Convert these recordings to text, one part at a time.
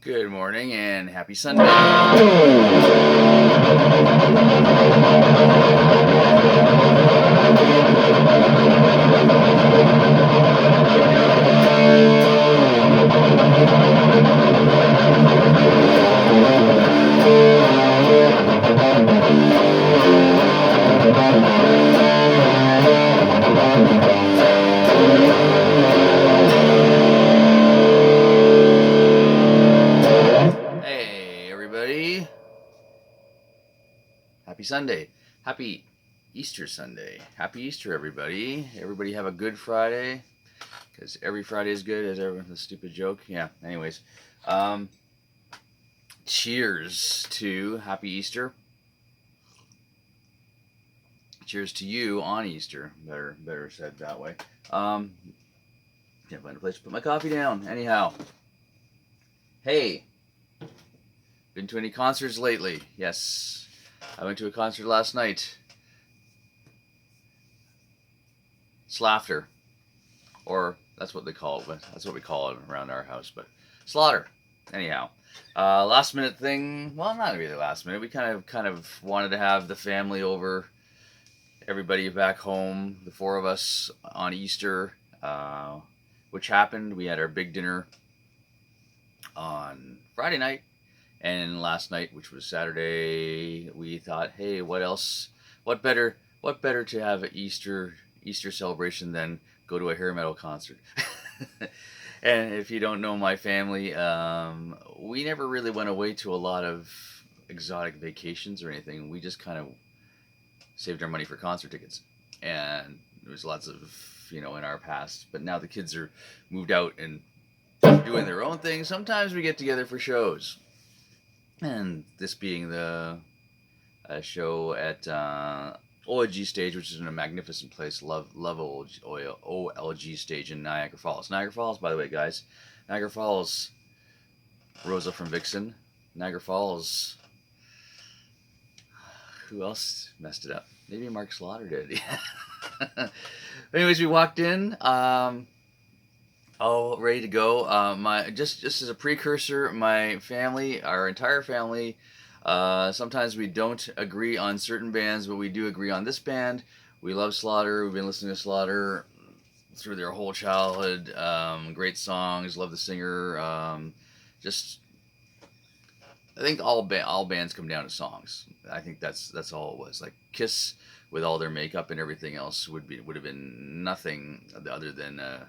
Good morning and happy Sunday. Hey, everybody. Happy Sunday. Happy Easter Sunday. Happy Easter, everybody. Everybody have a good Friday. Because every Friday is good, as everyone's a stupid joke. Yeah, anyways. Um, cheers to Happy Easter. Cheers to you on Easter. Better said that way. Um, can't find a place to put my coffee down. Anyhow. Hey, been to any concerts lately? Yes. I went to a concert last night. Slaughter. Or that's what they call it, but that's what we call it around our house. But Slaughter. Anyhow. Last minute thing. Well, not really last minute. We kind of wanted to have the family over, everybody back home, the four of us on Easter, which happened. We had our big dinner on Friday night, and last night, which was Saturday, we thought, hey, what else? What better? What better to have an Easter celebration than go to a hair metal concert? And if you don't know my family, we never really went away to a lot of exotic vacations or anything. We just kind of saved our money for concert tickets, and there was lots of in our past. But now the kids are moved out and doing their own thing. Sometimes we get together for shows, and this being the show at OLG Stage, which is in a magnificent place. Love OLG Stage in Niagara Falls. Niagara Falls, by the way, guys. Niagara Falls, Rosa from Vixen. Niagara Falls. Who else messed it up? Maybe Mark Slaughter did. Anyways, we walked in. All ready to go. My just as a precursor, my family, our entire family, sometimes we don't agree on certain bands, but we do agree on this band. We love Slaughter. We've been listening to Slaughter through their whole childhood. Great songs. Love the singer. Just I think all bands come down to songs. I think that's all it was. Like Kiss, with all their makeup and everything else, would have been nothing other than a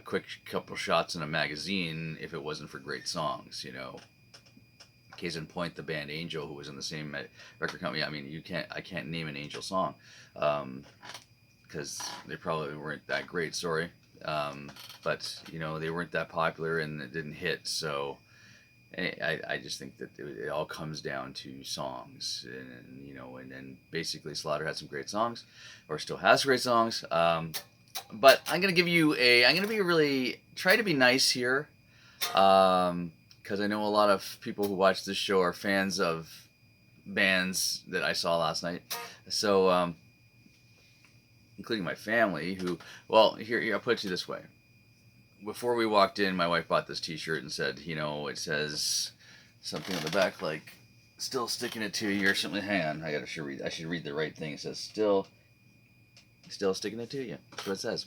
quick couple shots in a magazine if it wasn't for great songs. Case in point, the band Angel, who was in the same record company. I mean, I can't name an Angel song because they probably weren't that great. Sorry, but they weren't that popular and it didn't hit. So I just think that it all comes down to songs, and then basically Slaughter had some great songs, or still has great songs. But I'm gonna try to be nice here, because I know a lot of people who watch this show are fans of bands that I saw last night. So, including my family, well, here I'll put it to you this way. Before we walked in, my wife bought this T-shirt and said, it says something on the back like "still sticking it to you" or something. Hang on, I should read the right thing. It says "still sticking it to you." That's what it says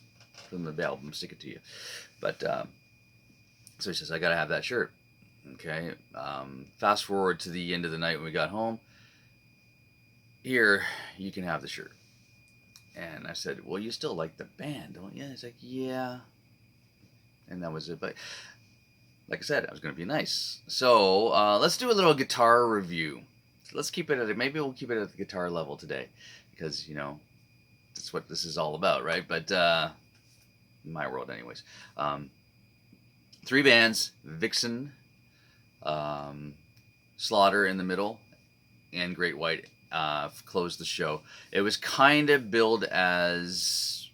from the album "Stick It to You." But so he says, I gotta have that shirt. Okay. Fast forward to the end of the night when we got home. Here, you can have the shirt. And I said, well, you still like the band, don't you? He's like, yeah. And that was it. But like I said, I was going to be nice. So let's do a little guitar review. Let's keep it maybe we'll keep it at the guitar level today, because that's what this is all about, right? But in my world, anyways. 3 bands: Vixen, Slaughter in the middle, and Great White closed the show. It was kind of billed as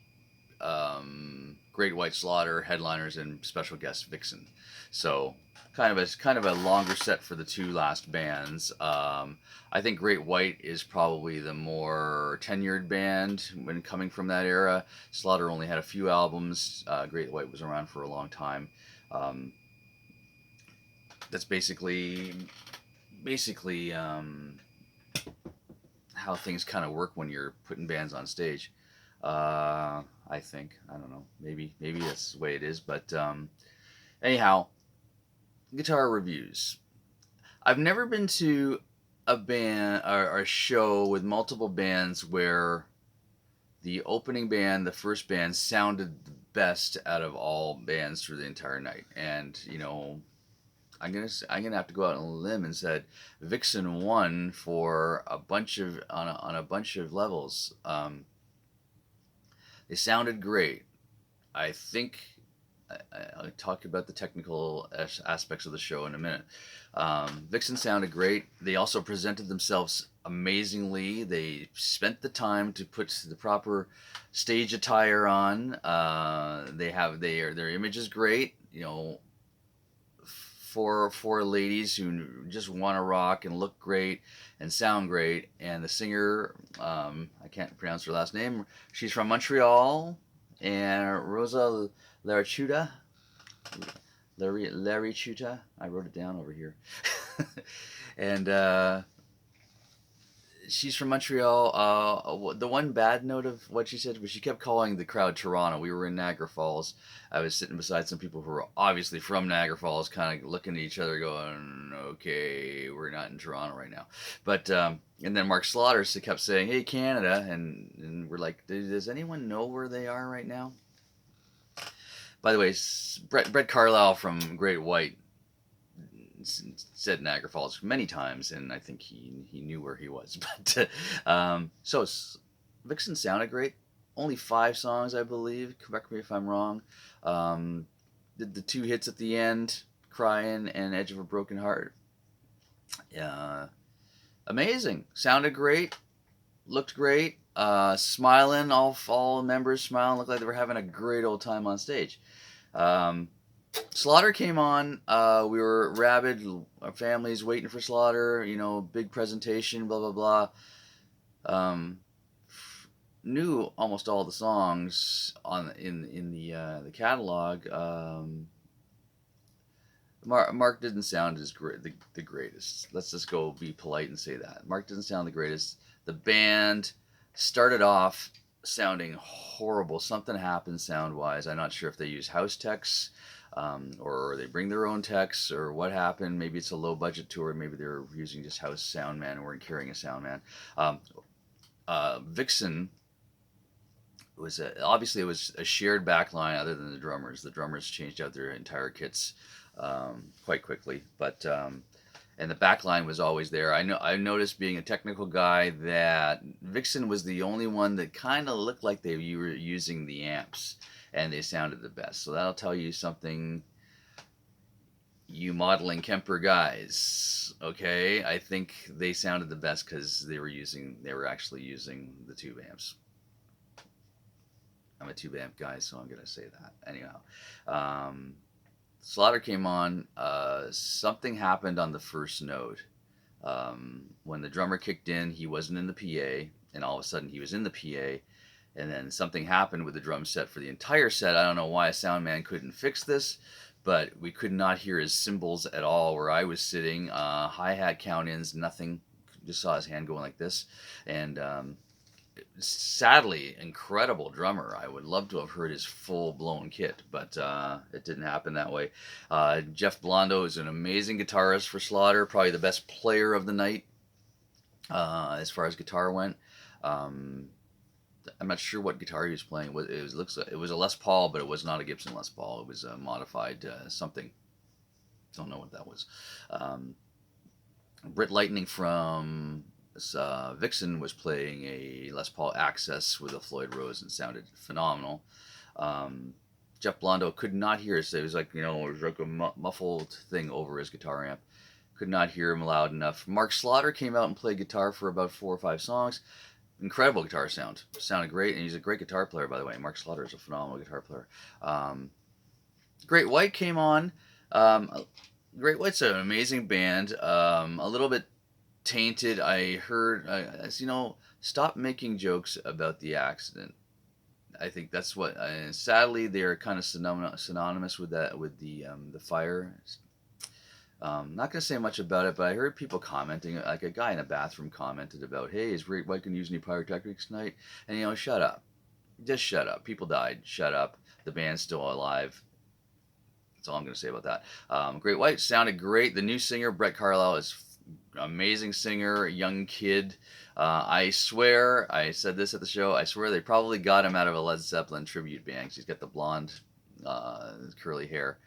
Great White, Slaughter headliners, and special guest Vixen. So kind of a longer set for the 2 last bands. I think Great White is probably the more tenured band when coming from that era. Slaughter only had a few albums. Great White was around for a long time. that's basically how things kind of work when you're putting bands on stage. I think, I don't know, maybe that's the way it is, but anyhow, guitar reviews. I've never been to a band or a show with multiple bands where the opening band, the first band, sounded the best out of all bands through the entire night. And I'm gonna have to go out on a limb and said Vixen won for a bunch of on a bunch of levels. They sounded great. I think I'll talk about the technical aspects of the show in a minute. Vixen sounded great. They also presented themselves amazingly. They spent the time to put the proper stage attire on. Their image is great. For ladies who just want to rock and look great and sound great. And the singer, I can't pronounce her last name. She's from Montreal, and Rosa Larichuta. Larichuta. I wrote it down over here. And she's from Montreal. The one bad note of what she said was she kept calling the crowd Toronto. We were in Niagara Falls. I was sitting beside some people who were obviously from Niagara Falls, kind of looking at each other, going, "Okay, we're not in Toronto right now." But and then Mark Slaughter kept saying, "Hey, Canada," and we're like, "Does anyone know where they are right now?" By the way, Brett Carlisle from Great White said Niagara Falls many times, and I think he knew where he was. But so Vixen sounded great. Only 5 songs, I believe. Correct me if I'm wrong. Did the 2 hits at the end, "Crying" and "Edge of a Broken Heart." Amazing. Sounded great. Looked great. Smiling. All members smiling. Looked like they were having a great old time on stage. Slaughter came on. We were rabid. Our family's waiting for Slaughter. Big presentation. Blah blah blah. Knew almost all the songs in the catalog. Mark didn't sound as great, the greatest. Let's just go be polite and say that Mark didn't sound the greatest. The band started off sounding horrible. Something happened sound wise. I'm not sure if they use house techs. Or they bring their own techs, or what happened. Maybe it's a low budget tour. Maybe they're using just house sound man and weren't carrying a sound man. Vixen obviously it was a shared backline other than the drummers. The drummers changed out their entire kits quite quickly, but and the backline was always there. I noticed, being a technical guy, that Vixen was the only one that kind of looked like they were using the amps, and they sounded the best. So that'll tell you something, you modeling Kemper guys. Okay, I think they sounded the best because they were actually using the tube amps. I'm a tube amp guy, so I'm gonna say that. Anyhow, Slaughter came on. Something happened on the first note. When the drummer kicked in, he wasn't in the PA, and all of a sudden he was in the PA. And then something happened with the drum set for the entire set. I don't know why a sound man couldn't fix this, but we could not hear his cymbals at all where I was sitting. Hi-hat count-ins, nothing. Just saw his hand going like this. And sadly, incredible drummer. I would love to have heard his full-blown kit, but it didn't happen that way. Jeff Blondo is an amazing guitarist for Slaughter, probably the best player of the night as far as guitar went. I'm not sure what guitar he was playing. It was a Les Paul, but it was not a Gibson Les Paul. It was a modified something. Don't know what that was. Britt Lightning from Vixen was playing a Les Paul Access with a Floyd Rose and sounded phenomenal. Jeff Blondo could not hear us. It was like, it was like a muffled thing over his guitar amp. Could not hear him loud enough. Mark Slaughter came out and played guitar for about 4 or 5 songs. Incredible guitar sound. Sounded great, and he's a great guitar player, by the way. Mark Slaughter is a phenomenal guitar player. Great White came on. Great White's an amazing band. A little bit tainted. I heard, stop making jokes about the accident. I think that's what. Sadly, they're kind of synonymous with that, with the fire. Not going to say much about it, but I heard people commenting, like a guy in a bathroom commented about, hey, is Great White going to use any pyrotechnics tonight? And, shut up. Just shut up. People died. Shut up. The band's still alive. That's all I'm going to say about that. Great White sounded great. The new singer, Brett Carlisle, is amazing singer, young kid. I swear, I said this at the show, I swear they probably got him out of a Led Zeppelin tribute band. He's got the blonde, curly hair.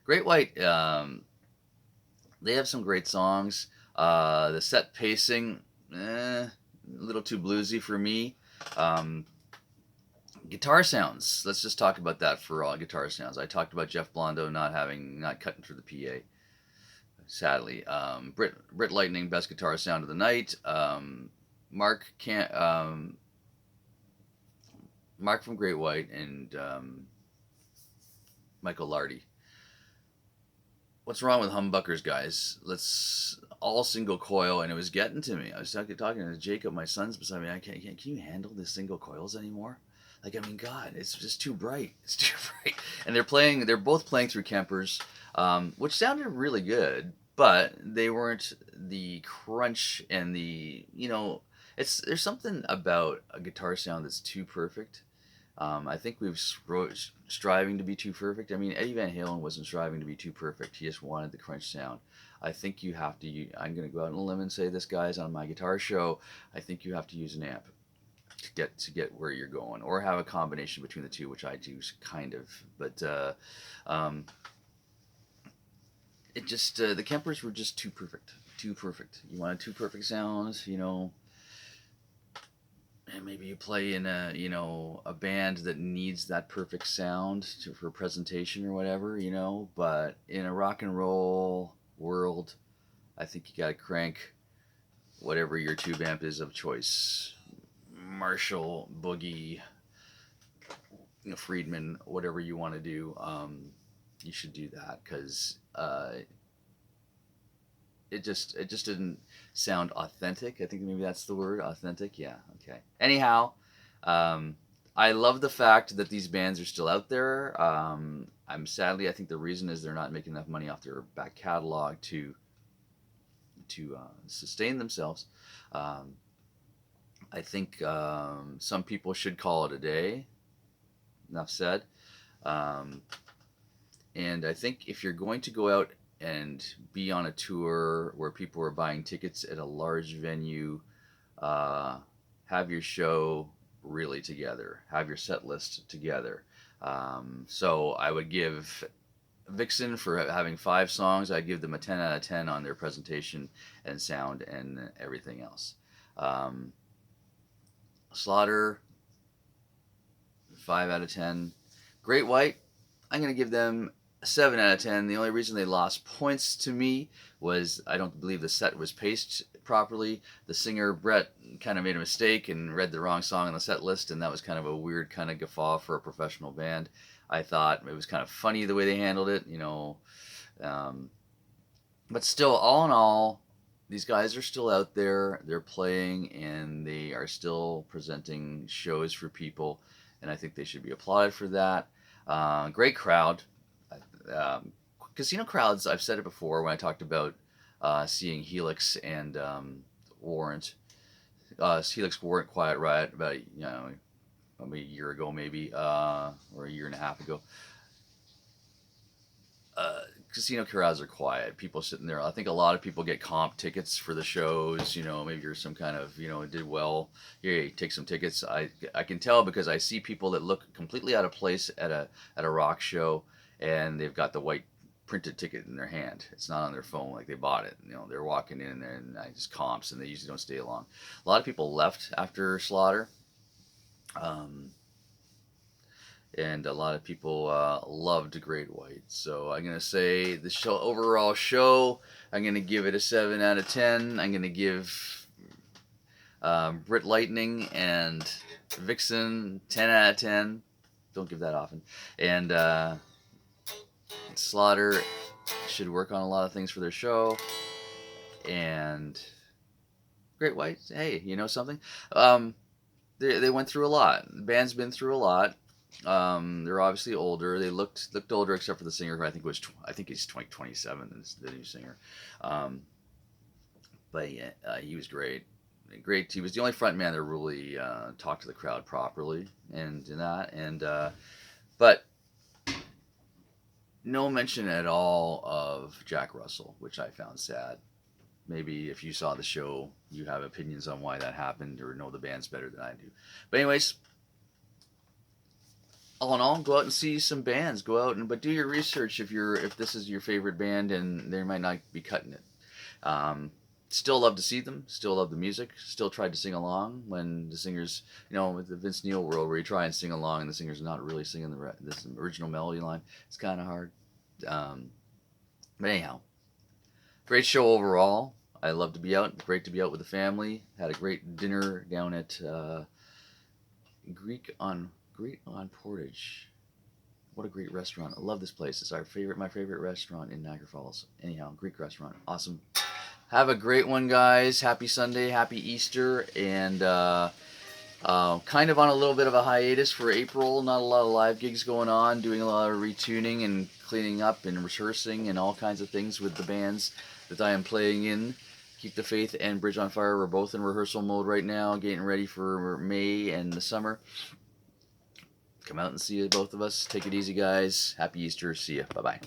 Great White, they have some great songs. The set pacing, a little too bluesy for me. Guitar sounds. Let's just talk about that for all guitar sounds. I talked about Jeff Blondo not cutting through the PA. Sadly, Brit Lightning, best guitar sound of the night. Mark can't. Mark from Great White and Michael Lardy. What's wrong with humbuckers, guys? Let's all single coil, and it was getting to me. I was talking to Jacob, my son's beside me. Can you handle the single coils anymore? Like, I mean, God, it's just too bright. It's too bright. And they're both playing through Kempers, which sounded really good, but they weren't the crunch and there's something about a guitar sound that's too perfect. I think we've striving to be too perfect. I mean, Eddie Van Halen wasn't striving to be too perfect. He just wanted the crunch sound. I think you have to. I'm going to go out on a limb and say this, guys, on my guitar show. I think you have to use an amp to get where you're going, or have a combination between the two, which I do kind of. But it just the Kempers were just too perfect. Too perfect. You wanted two perfect sounds, and maybe you play in a band that needs that perfect sound for presentation or whatever, but in a rock and roll world, I think you gotta crank whatever your tube amp is of choice. Marshall, Boogie, Friedman, whatever you want to do, you should do that, because it just didn't sound authentic. I think maybe that's the word, authentic. Yeah, okay. Anyhow, I love the fact that these bands are still out there. I think the reason is they're not making enough money off their back catalog to sustain themselves. I think some people should call it a day. Enough said. And I think if you're going to go out and be on a tour where people are buying tickets at a large venue, have your show really together. Have your set list together. So I would give Vixen, for having 5 songs, I'd give them a 10 out of 10 on their presentation and sound and everything else. Slaughter, 5 out of 10. Great White, I'm going to give them a 7 out of 10. The only reason they lost points to me was I don't believe the set was paced properly. The singer, Brett, kind of made a mistake and read the wrong song on the set list, and that was kind of a weird kind of guffaw for a professional band. I thought it was kind of funny the way they handled it, but still, all in all, these guys are still out there. They're playing, and they are still presenting shows for people, and I think they should be applauded for that. Great crowd. Casino crowds, I've said it before when I talked about seeing Helix and Warrant. Helix Warrant Quiet Riot about a year ago maybe, or a year and a half ago. Casino crowds are quiet. People sitting there. I think a lot of people get comp tickets for the shows. Maybe you're some kind of, did well. Here, take some tickets. I can tell because I see people that look completely out of place at a rock show, and they've got the white printed ticket in their hand. It's not on their phone like they bought it. They're walking in there and just comps, and they usually don't stay long. A lot of people left after Slaughter. And a lot of people loved Great White. So I'm going to say the overall show, I'm going to give it a 7 out of 10. I'm going to give Brit Lightning and Vixen 10 out of 10. Don't give that often. And Slaughter should work on a lot of things for their show. And Great White, hey, you know something? They went through a lot. The band's been through a lot. They're obviously older. They looked older except for the singer, who I think he's 27, the new singer. Um, but yeah, he was great. Great. He was the only front man that really talked to the crowd properly and that. And but no mention at all of Jack Russell, which I found sad. Maybe if you saw the show, you have opinions on why that happened or know the bands better than I do. But anyways, all in all, go out and see some bands. Go out and but do your research if this is your favorite band and they might not be cutting it. Um, Still love to see them. Still love the music. Still tried to sing along when the singers, with the Vince Neil world where you try and sing along and the singer's not really singing this original melody line. It's kind of hard. Um, but anyhow, great show overall. I love to be out. Great to be out with the family. Had a great dinner down at Greek on Portage. What a great restaurant! I love this place. It's my favorite restaurant in Niagara Falls. Anyhow, Greek restaurant, awesome. Have a great one, guys. Happy Sunday, happy Easter, and kind of on a little bit of a hiatus for April. Not a lot of live gigs going on. Doing a lot of retuning and cleaning up and rehearsing and all kinds of things with the bands that I am playing in. Keep the Faith and Bridge on Fire. We're both in rehearsal mode right now, getting ready for May and the summer. Come out and see both of us. Take it easy, guys. Happy Easter. See ya. Bye-bye.